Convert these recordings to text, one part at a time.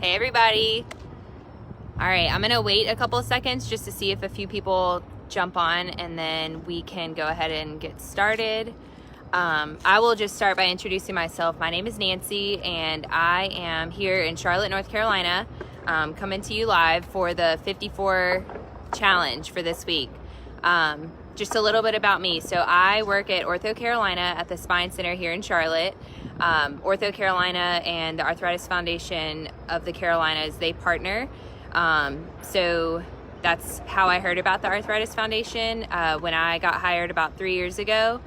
Hey everybody. All right, I'm gonna wait a couple of seconds just to see if a few people jump on, and then we can go ahead and get started. I will just start by introducing myself. My name is Nancy, and I am here in Charlotte, North Carolina, coming to you live for the 54 challenge for this week. Just a little bit about me. So I work at Ortho Carolina at the Spine Center here in Charlotte. Ortho Carolina and the Arthritis Foundation of the Carolinas, they partner. So that's how I heard about the Arthritis Foundation. When I got hired about 3 years ago,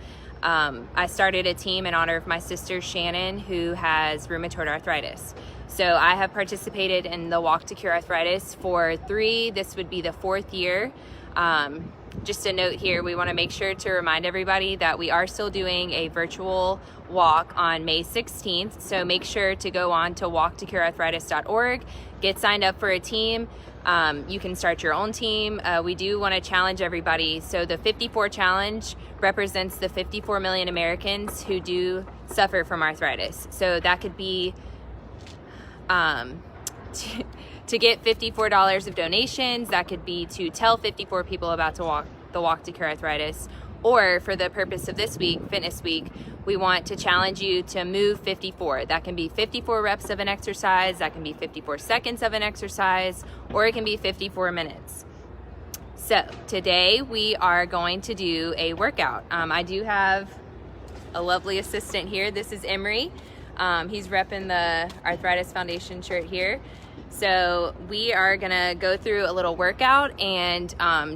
I started a team in honor of my sister Shannon, who has rheumatoid arthritis. So I have participated in the Walk to Cure Arthritis for this would be the 4th year. Just a note here, we want to make sure to remind everybody that we are still doing a virtual walk on May 16th. So make sure to go on to walktocurearthritis.org, get signed up for a team. You can start your own team. We do want to challenge everybody. So the 54 challenge represents the 54 million Americans who do suffer from arthritis. So that could be to get $54 of donations, that could be to tell 54 people about the Walk to Cure Arthritis, or for the purpose of this week, Fitness Week, we want to challenge you to move 54. That can be 54 reps of an exercise, that can be 54 seconds of an exercise, or it can be 54 minutes. So today we are going to do a workout. I do have a lovely assistant here. This is Emery. He's repping the Arthritis Foundation shirt here. So we are gonna go through a little workout, and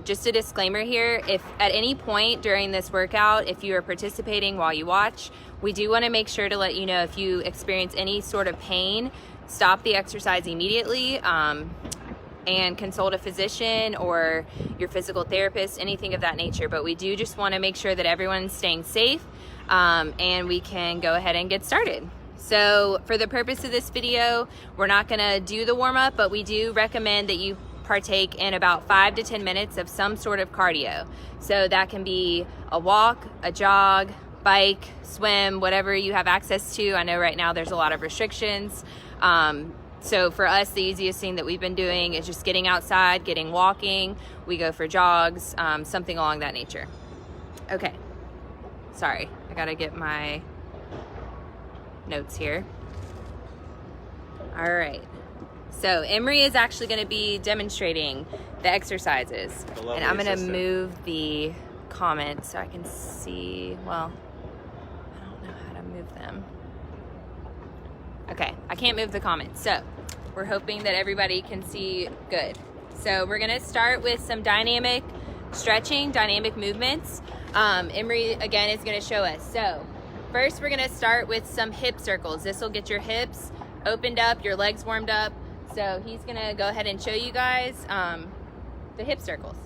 just a disclaimer here, if at any point during this workout, if you are participating while you watch, we do wanna make sure to let you know if you experience any sort of pain, stop the exercise immediately and consult a physician or your physical therapist, anything of that nature. But we do just wanna make sure that everyone's staying safe, and we can go ahead and get started. So for the purpose of this video, we're not gonna do the warm-up, but we do recommend that you partake in about 5 to 10 minutes of some sort of cardio. So that can be a walk, a jog, bike, swim, whatever you have access to. I know right now there's a lot of restrictions. So for us, the easiest thing that we've been doing is just getting outside, getting walking. We go for jogs, something along that nature. Okay, sorry, I gotta get my notes here. All right, so Emery is actually going to be demonstrating the exercises, and I'm going to move the comments so I can see. Well, I don't know how to move them. Okay, I can't move the comments, so we're hoping that everybody can see good. So we're going to start with some dynamic stretching, dynamic movements. Emery again is going to show us. So first, we're gonna start with some hip circles. This will get your hips opened up, your legs warmed up. So he's gonna go ahead and show you guys the hip circles.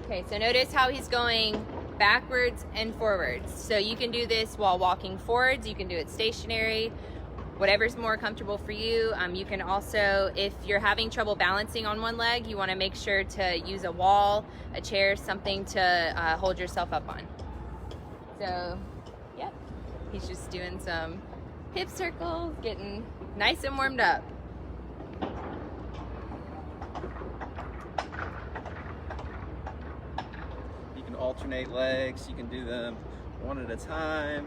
Okay, so notice how he's going backwards and forwards. So you can do this while walking forwards, you can do it stationary, whatever's more comfortable for you. You can also, if you're having trouble balancing on one leg, you wanna make sure to use a wall, a chair, something to hold yourself up on. So, yep, he's just doing some hip circles, getting nice and warmed up. You can alternate legs, you can do them one at a time.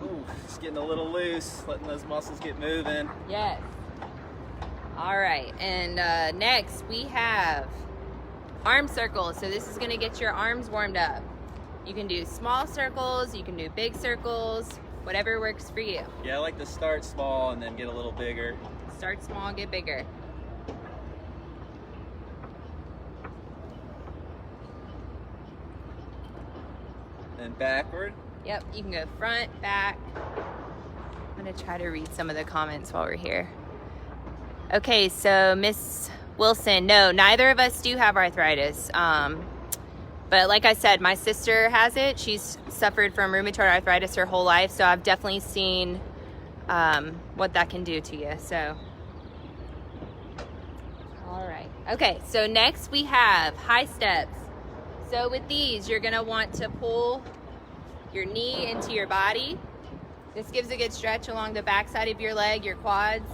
Ooh, just getting a little loose, letting those muscles get moving. Yes. All right, and next we have arm circles. So this is gonna get your arms warmed up. You can do small circles, you can do big circles, whatever works for you. Yeah, I like to start small and then get a little bigger. Start small, get bigger. And backward. Yep, you can go front, back. I'm gonna try to read some of the comments while we're here. Okay, so Miss Wilson, no, neither of us do have arthritis. But like I said, my sister has it. She's suffered from rheumatoid arthritis her whole life, so I've definitely seen what that can do to you. So, all right. Okay, so next we have high steps. So with these, you're gonna want to pull your knee into your body. This gives a good stretch along the back side of your leg, your quads.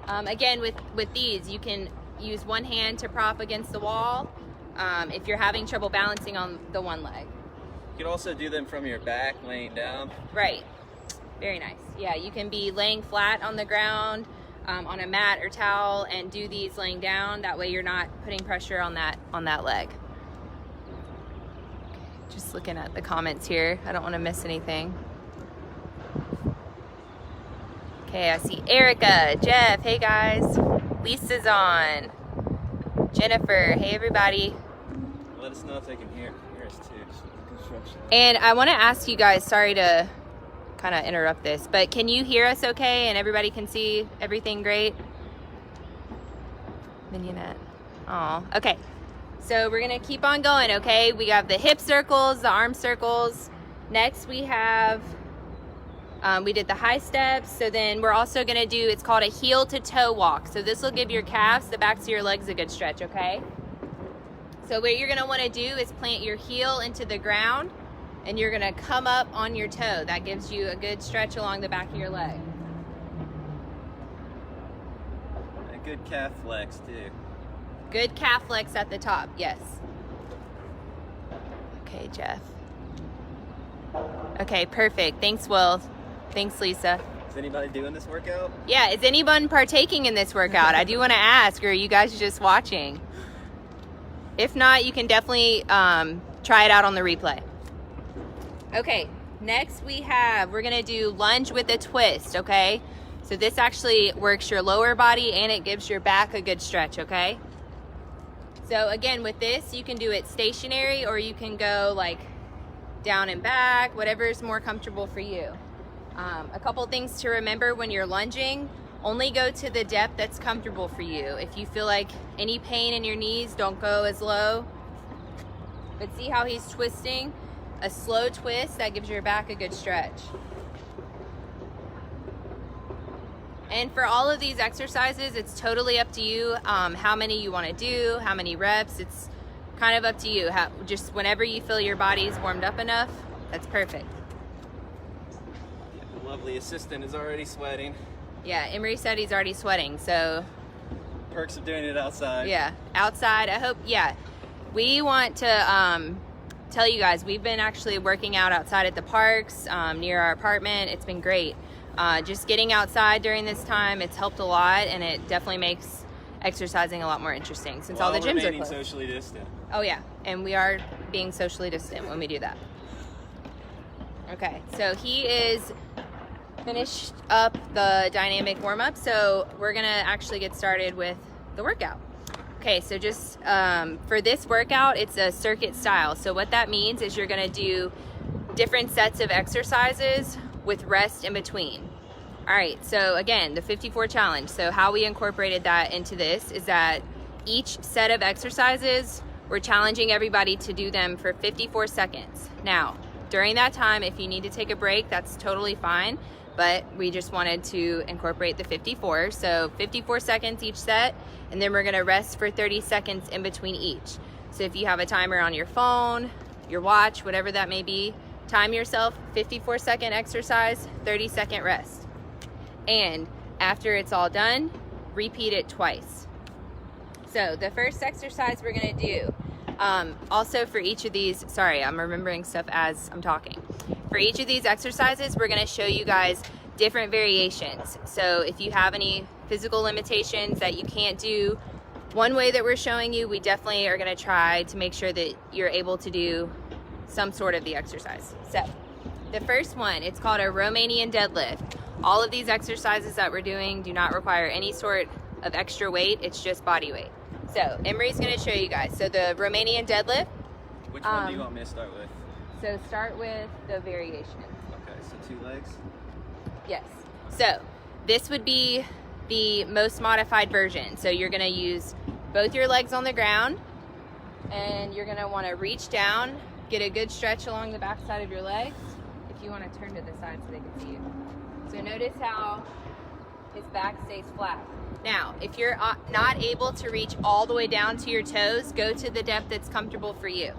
Again, with these, you can use one hand to prop against the wall if you're having trouble balancing on the one leg. You can also do them from your back, laying down. Right. Very nice. Yeah, you can be laying flat on the ground, on a mat or towel, and do these laying down. That way you're not putting pressure on that leg. Just looking at the comments here. I don't want to miss anything. Okay, I see Erica, Jeff, hey guys. Lisa's on. Jennifer, hey everybody. Let us know if they can hear us too. Construction. And I want to ask you guys, sorry to kind of interrupt this, but can you hear us okay and everybody can see everything great? Mignonette. Oh, okay. So we're gonna keep on going, okay? We have the hip circles, the arm circles. Next we have, we did the high steps. So then we're also gonna do, it's called a heel to toe walk. So this will give your calves, the backs of your legs a good stretch, okay? So what you're gonna wanna do is plant your heel into the ground and you're gonna come up on your toe. That gives you a good stretch along the back of your leg. A good calf flex too. Good calf flex at the top, yes. Okay, Jeff. Okay, perfect. Thanks, Will. Thanks, Lisa. Is anybody doing this workout? Yeah, is anyone partaking in this workout? I do want to ask, or are you guys just watching? If not, you can definitely try it out on the replay. Okay, next we're gonna do lunge with a twist, okay? So this actually works your lower body and it gives your back a good stretch, okay? So again, with this, you can do it stationary or you can go like down and back, whatever is more comfortable for you. A couple things to remember when you're lunging, only go to the depth that's comfortable for you. If you feel like any pain in your knees, don't go as low. But see how he's twisting? A slow twist, that gives your back a good stretch. And for all of these exercises, it's totally up to you how many you want to do, how many reps. It's kind of up to you. Just whenever you feel your body's warmed up enough, that's perfect. Yeah, the lovely assistant is already sweating. Yeah, Emery said he's already sweating, so. Perks of doing it outside. Yeah, outside. I hope, yeah. We want to tell you guys, we've been actually working out outside at the parks near our apartment. It's been great. Just getting outside during this time, it's helped a lot, and it definitely makes exercising a lot more interesting since all the gyms are closed. Socially distant. Oh yeah, and we are being socially distant when we do that. Okay, so he is finished up the dynamic warm-up, so we're gonna actually get started with the workout. Okay, so just for this workout, it's a circuit style. So what that means is you're gonna do different sets of exercises with rest in between. All right, so again, the 54 challenge. So how we incorporated that into this is that each set of exercises, we're challenging everybody to do them for 54 seconds. Now, during that time, if you need to take a break, that's totally fine, but we just wanted to incorporate the 54. So 54 seconds each set, and then we're gonna rest for 30 seconds in between each. So if you have a timer on your phone, your watch, whatever that may be, time yourself, 54-second exercise, 30-second rest. And after it's all done, repeat it twice. So the first exercise we're gonna do, also for each of these, sorry, I'm remembering stuff as I'm talking. For each of these exercises, we're gonna show you guys different variations. So if you have any physical limitations that you can't do one way that we're showing you, we definitely are gonna try to make sure that you're able to do some sort of the exercise. So the first one, it's called a Romanian deadlift. All of these exercises that we're doing do not require any sort of extra weight, it's just body weight. So Emery's gonna show you guys. So the Romanian deadlift. Which one do you want me to start with? So start with the variation. Okay, so 2 legs? Yes. So this would be the most modified version. So you're gonna use both your legs on the ground and you're gonna wanna reach down, get a good stretch along the back side of your legs. If you wanna turn to the side so they can see you. So notice how his back stays flat. Now, if you're not able to reach all the way down to your toes, go to the depth that's comfortable for you.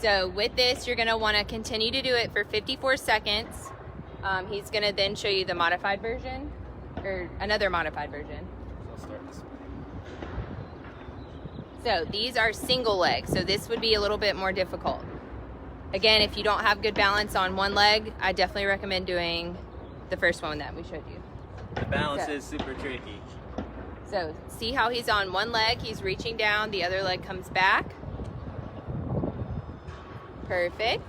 So with this, you're gonna wanna continue to do it for 54 seconds. He's gonna then show you the modified version, or another modified version. I'll start this way. So these are single legs, so this would be a little bit more difficult. Again, if you don't have good balance on one leg, I definitely recommend doing the first one that we showed you. The balance is super tricky. So see how he's on one leg, he's reaching down, the other leg comes back. Perfect.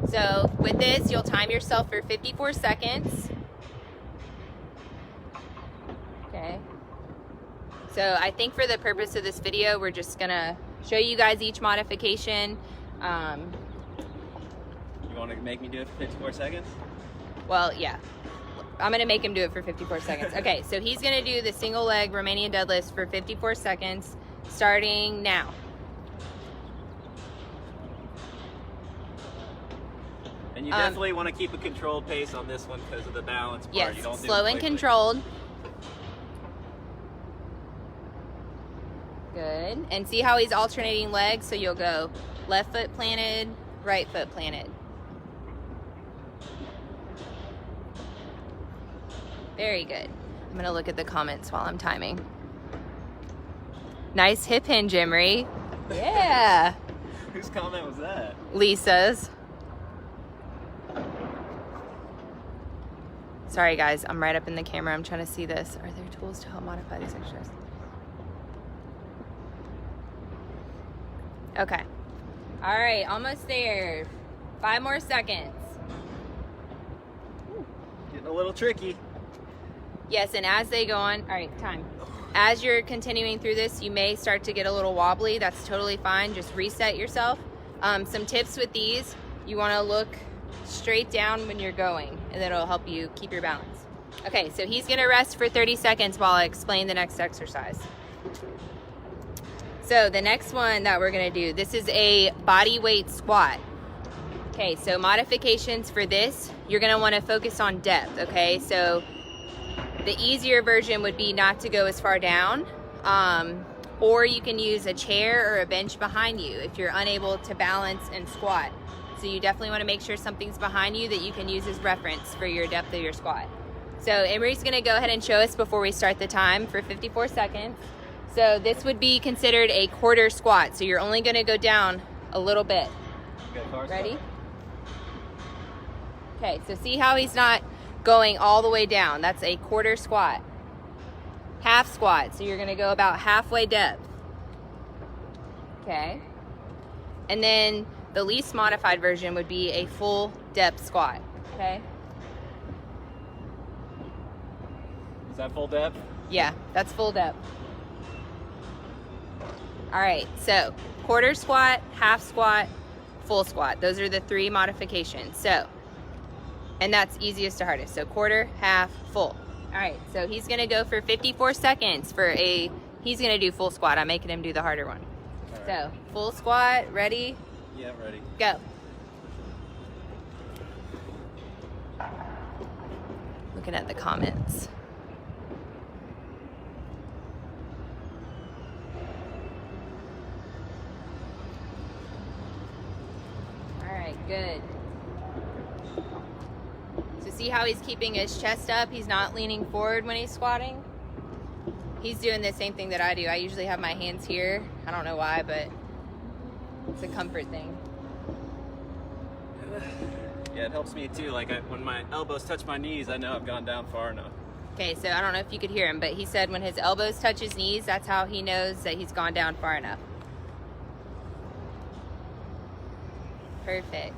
So with this, you'll time yourself for 54 seconds. Okay. So I think for the purpose of this video, we're just gonna show you guys each modification. You want to make me do it for 54 seconds? Well, yeah. I'm gonna make him do it for 54 seconds. Okay, so he's gonna do the single leg Romanian deadlifts for 54 seconds, starting now. And you definitely want to keep a controlled pace on this one because of the balance part. Yes, You don't do slow it and quickly. controlled. Good. And see how he's alternating legs? So you'll go left foot planted, right foot planted. Very good. I'm gonna look at the comments while I'm timing. Nice hip hinge, Emery. Yeah. Whose comment was that? Lisa's. Sorry guys, I'm right up in the camera. I'm trying to see this. Are there tools to help modify these exercises? Okay. All right, almost there. 5 more seconds. Getting a little tricky. Yes, and as they go on, all right, time. As you're continuing through this, you may start to get a little wobbly. That's totally fine. Just reset yourself. Some tips with these, you wanna look straight down when you're going, and that'll help you keep your balance. Okay, so he's gonna rest for 30 seconds while I explain the next exercise. So the next one that we're gonna do, this is a body weight squat. Okay, so modifications for this, you're gonna wanna focus on depth, okay? So the easier version would be not to go as far down, or you can use a chair or a bench behind you if you're unable to balance and squat. So you definitely wanna make sure something's behind you that you can use as reference for your depth of your squat. So Emery's gonna go ahead and show us before we start the time for 54 seconds. So this would be considered a quarter squat. So you're only gonna go down a little bit. Ready? Okay, so see how he's not going all the way down. That's a quarter squat. Half squat, so you're gonna go about halfway depth. Okay. And then the least modified version would be a full depth squat, okay? Is that full depth? Yeah, that's full depth. All right, so quarter squat, half squat, full squat. Those are the 3 modifications. So, and that's easiest to hardest. So quarter, half, full. All right, so he's gonna go for 54 seconds for he's gonna do full squat. I'm making him do the harder one. All right. So full squat, ready, Yeah, ready. go. Looking at the comments. All right, good. So see how he's keeping his chest up? He's not leaning forward when he's squatting. He's doing the same thing that I do. I usually have my hands here. I don't know why, but it's a comfort thing. Yeah, it helps me too. Like when my elbows touch my knees, I know I've gone down far enough. Okay, so I don't know if you could hear him, but he said when his elbows touch his knees, that's how he knows that he's gone down far enough. Perfect.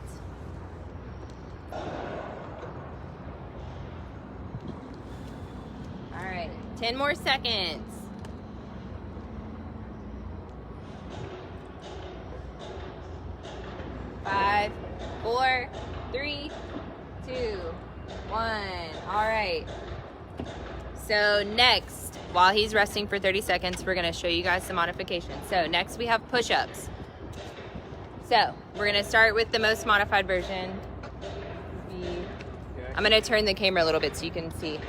All right, 10 more seconds. Five, 4, 3, 2, 1. All right. So next, while he's resting for 30 seconds, we're gonna show you guys some modifications. So next we have push-ups. So we're gonna start with the most modified version. I'm gonna turn the camera a little bit so you can see.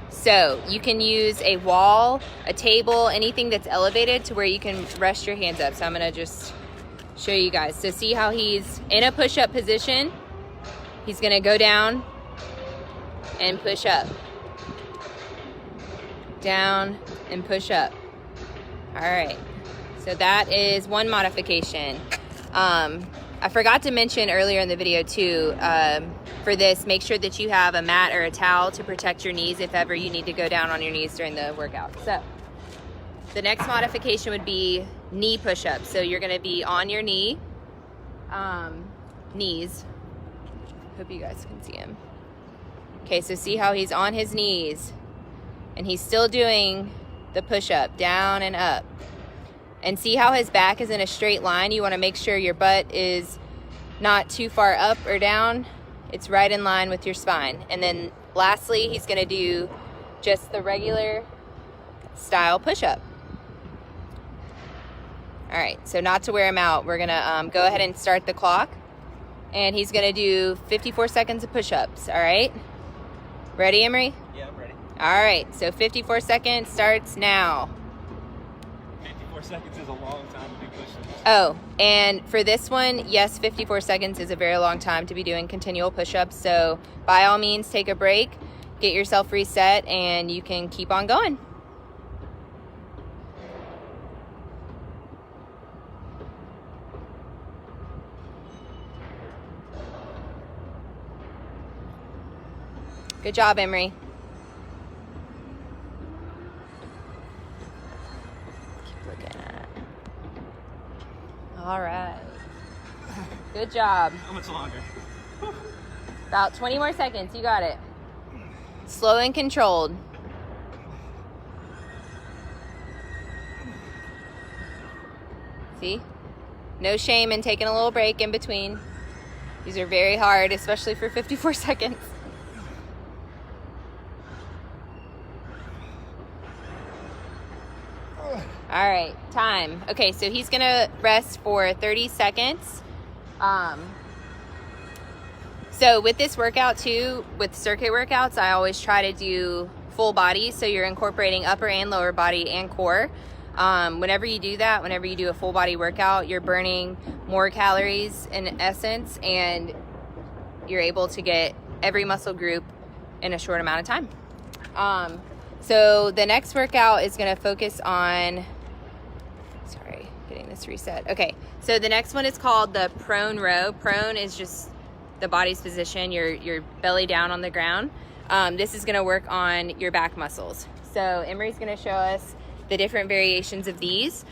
So you can use a wall, a table, anything that's elevated to where you can rest your hands up. So I'm gonna just show you guys. So see how he's in a push-up position? He's gonna go down and push up. Down and push up. All right, so that is one modification. I forgot to mention earlier in the video too, for this, make sure that you have a mat or a towel to protect your knees if ever you need to go down on your knees during the workout. So the next modification would be knee push-ups. So you're gonna be on your knees. Hope you guys can see him. Okay, so see how he's on his knees and he's still doing the push-up, down and up. And see how his back is in a straight line? You wanna make sure your butt is not too far up or down. It's right in line with your spine. And then lastly, he's gonna do just the regular style push-up. All right, so not to wear him out, we're gonna go ahead and start the clock. And he's gonna do 54 seconds of push-ups, all right? Ready, Emery? Yeah, I'm ready. All right, so 54 seconds starts now. 54 seconds is a long time to do push-ups. Oh, and for this one, yes, 54 seconds is a very long time to be doing continual push-ups. So by all means, take a break, get yourself reset, and you can keep on going. Good job, Emery. Keep looking at it. All right. Good job. How much longer? About 20 more seconds. You got it. Slow and controlled. See? No shame in taking a little break in between. These are very hard, especially for 54 seconds. All right, time. Okay, so he's gonna rest for 30 seconds. So with this workout too, with circuit workouts, I always try to do full body. So you're incorporating upper and lower body and core. Whenever you do that, whenever you do a full body workout, you're burning more calories in essence, and you're able to get every muscle group in a short amount of time. So the next workout is gonna focus on, getting this reset. Okay, so the next one is called the prone row. Prone is just the body's position, your belly down on the ground. This is gonna work on your back muscles. So Emery's gonna show us the different variations of these,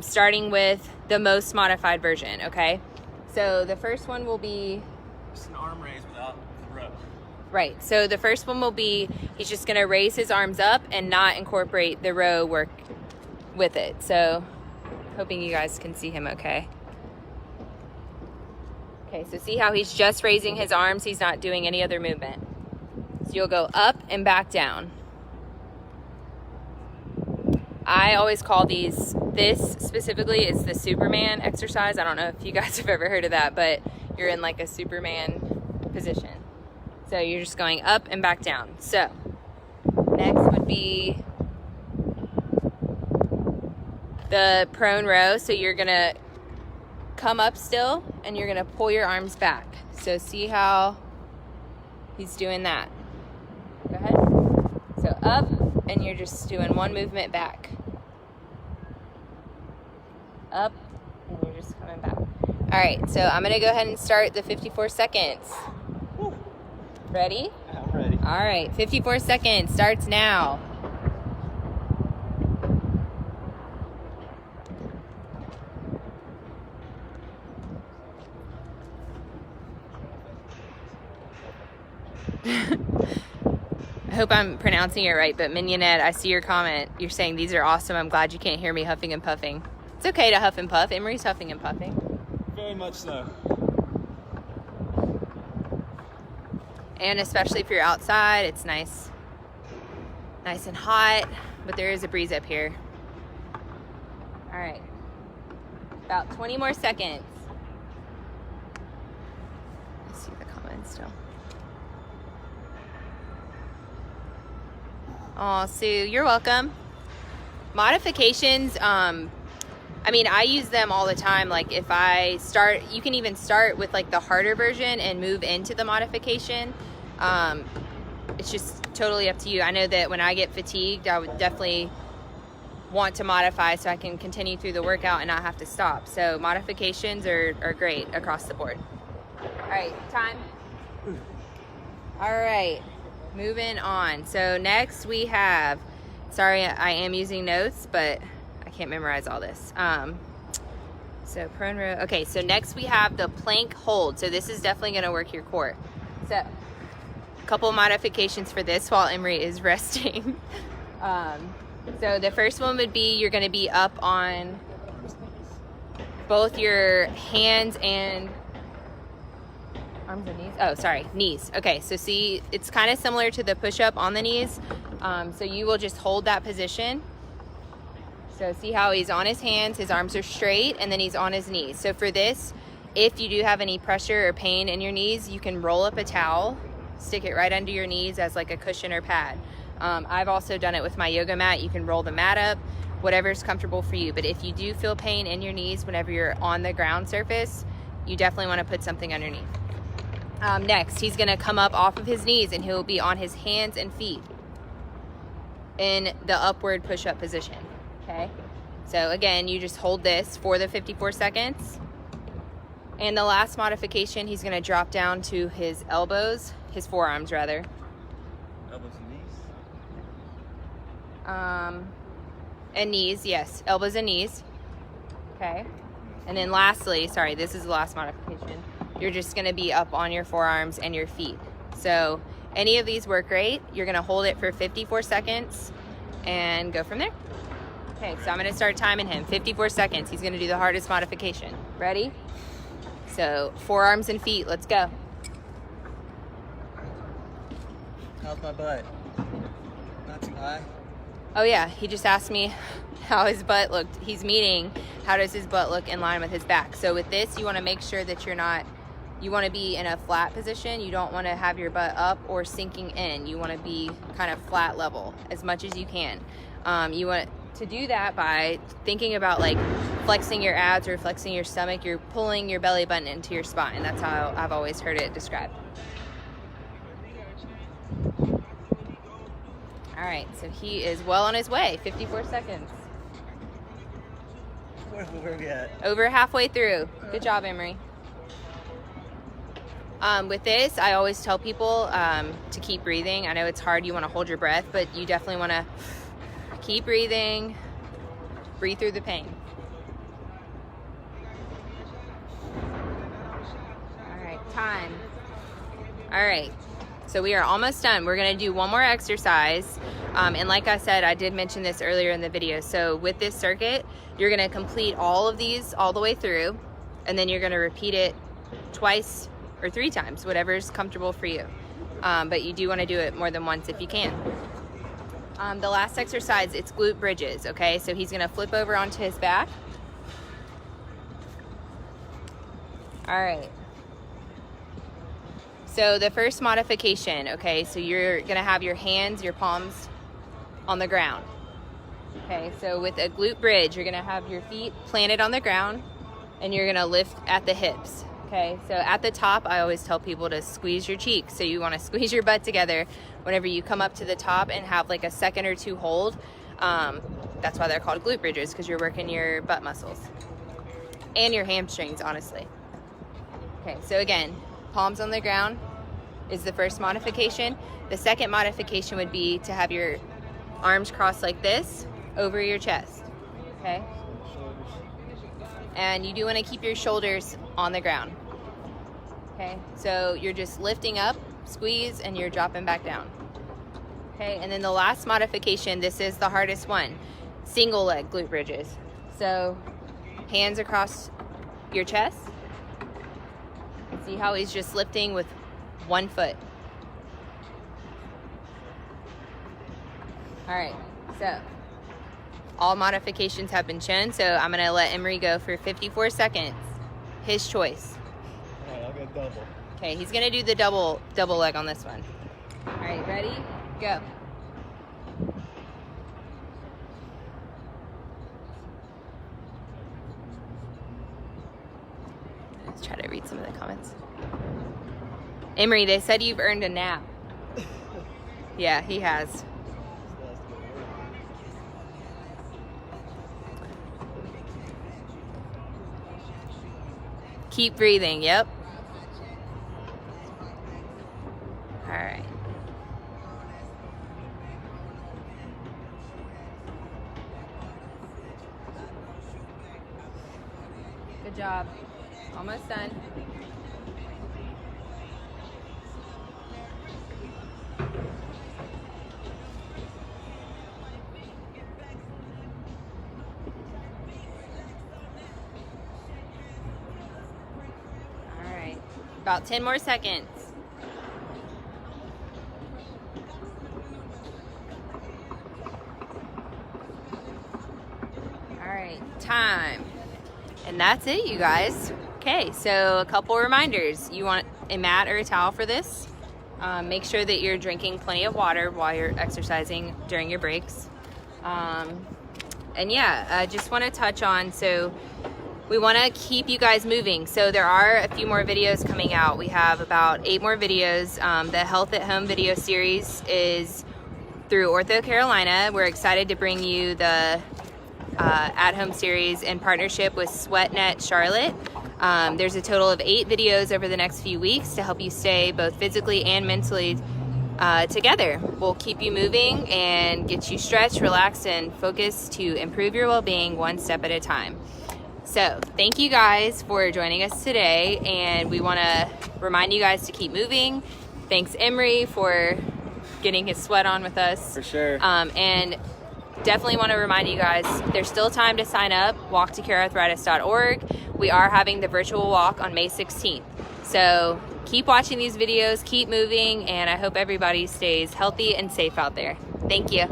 starting with the most modified version, okay? So the first one will be... Just an arm raise without the row. Right, so the first one will be, he's just gonna raise his arms up and not incorporate the row work with it. So, hoping you guys can see him okay. Okay, so see how he's just raising his arms, he's not doing any other movement. So you'll go up and back down. I always call this specifically is the Superman exercise. I don't know if you guys have ever heard of that, but you're in like a Superman position. So you're just going up and back down. So next would be the prone row. So you're gonna come up still and you're gonna pull your arms back. So see how he's doing that. Go ahead. So up, and you're just doing one movement back. Up, and you're just coming back. All right, so I'm gonna go ahead and start the 54 seconds. Woo. Ready? I'm ready. All right, 54 seconds starts now. I hope I'm pronouncing it right, but Mignonette, I see your comment. You're saying these are awesome. I'm glad you can't hear me huffing and puffing. It's okay to huff and puff. Emery's huffing and puffing. Very much so. And especially if you're outside, it's nice and hot, but there is a breeze up here. All right, about 20 more seconds. I see the comments still. Oh, Sue, you're welcome. Modifications, I mean, I use them all the time. Like if I start, you can even start with like the harder version and move into the modification. It's just totally up to you. I know that when I get fatigued, I would definitely want to modify so I can continue through the workout and not have to stop. So modifications are great across the board. All right, time. All right, moving on. So next we have, sorry, I am using notes, but I can't memorize all this. So prone row. Okay, so next we have the plank hold. So this is definitely gonna work your core. So a couple modifications for this while Emery is resting. So the first one would be you're gonna be up on both your hands and arms and knees. Oh, sorry, knees. Okay, so see, it's kind of similar to the push-up on the knees. So you will just hold that position. So see how he's on his hands, his arms are straight, and then he's on his knees. So for this, if you do have any pressure or pain in your knees, you can roll up a towel, stick it right under your knees as like a cushion or pad. I've also done it with my yoga mat. You can roll the mat up, whatever's comfortable for you. But if you do feel pain in your knees whenever you're on the ground surface, you definitely want to put something underneath. Next, he's going to come up off of his knees and he'll be on his hands and feet in the upward push-up position. Okay, so again, you just hold this for the 54 seconds. And the last modification, he's going to drop down to his elbows, his forearms rather. Elbows and knees. And knees, yes, elbows and knees. Okay, and then lastly, sorry, this is the last modification. You're just going to be up on your forearms and your feet. So any of these work great. You're going to hold it for 54 seconds and go from there. Okay, so I'm going to start timing him. 54 seconds. He's going to do the hardest modification. Ready? So forearms and feet. Let's go. How's my butt? Not too high? Oh yeah, he just asked me how his butt looked. He's meaning how does his butt look in line with his back. So with this, you want to make sure that you want to be in a flat position. You don't want to have your butt up or sinking in. You want to be kind of flat level as much as you can. You want to do that by thinking about like flexing your abs or flexing your stomach. You're pulling your belly button into your spine. That's how I've always heard it described. All right, so he is well on his way. 54 seconds. Where are we at? Over halfway through. Good job, Emery. With this, I always tell people to keep breathing. I know it's hard. You want to hold your breath, but you definitely want to keep breathing. Breathe through the pain. All right, time. All right. So we are almost done. We're going to do one more exercise. And like I said, I did mention this earlier in the video. So with this circuit, you're going to complete all of these all the way through. And then you're going to repeat it twice or 3 times, whatever's comfortable for you. But you do want to do it more than once if you can. The last exercise, it's glute bridges. Okay, so he's going to flip over onto his back. All right. So the first modification, okay, so you're gonna have your hands, your palms on the ground. Okay, so with a glute bridge, you're gonna have your feet planted on the ground and you're gonna lift at the hips. Okay, so at the top, I always tell people to squeeze your cheeks. So you wanna squeeze your butt together whenever you come up to the top and have like a second or 2 hold. That's why they're called glute bridges, because you're working your butt muscles and your hamstrings, honestly. Okay, so again, palms on the ground is the first modification. The second modification would be to have your arms crossed like this over your chest, okay? And you do want to keep your shoulders on the ground, okay? So you're just lifting up, squeeze, and you're dropping back down, okay? And then the last modification, this is the hardest one, single leg glute bridges. So hands across your chest. See how he's just lifting with 1 foot. All right, so all modifications have been shown, so I'm gonna let Emery go for 54 seconds. His choice. All right, I'll go double. Okay, he's gonna do the double leg on this one. All right, ready? Go. Let's try to read some of the comments. Emery, they said you've earned a nap. Yeah, he has. Keep breathing, yep. All right. Good job. Almost done. All right. About 10 more seconds. All right, time. And that's it, you guys. Okay, so a couple reminders. You want a mat or a towel for this. Make sure that you're drinking plenty of water while you're exercising during your breaks. And yeah, I just want to touch on, so we want to keep you guys moving. So there are a few more videos coming out. We have about 8 more videos. The Health at Home video series is through Ortho Carolina. We're excited to bring you the at-home series in partnership with SweatNet Charlotte. There's a total of 8 videos over the next few weeks to help you stay both physically and mentally together. We'll keep you moving and get you stretched, relaxed, and focused to improve your well-being one step at a time. So thank you guys for joining us today, and we want to remind you guys to keep moving. Thanks Emery for getting his sweat on with us. For sure. And definitely want to remind you guys, there's still time to sign up, walktocurearthritis.org. We are having the virtual walk on May 16th. So keep watching these videos, keep moving, and I hope everybody stays healthy and safe out there. Thank you.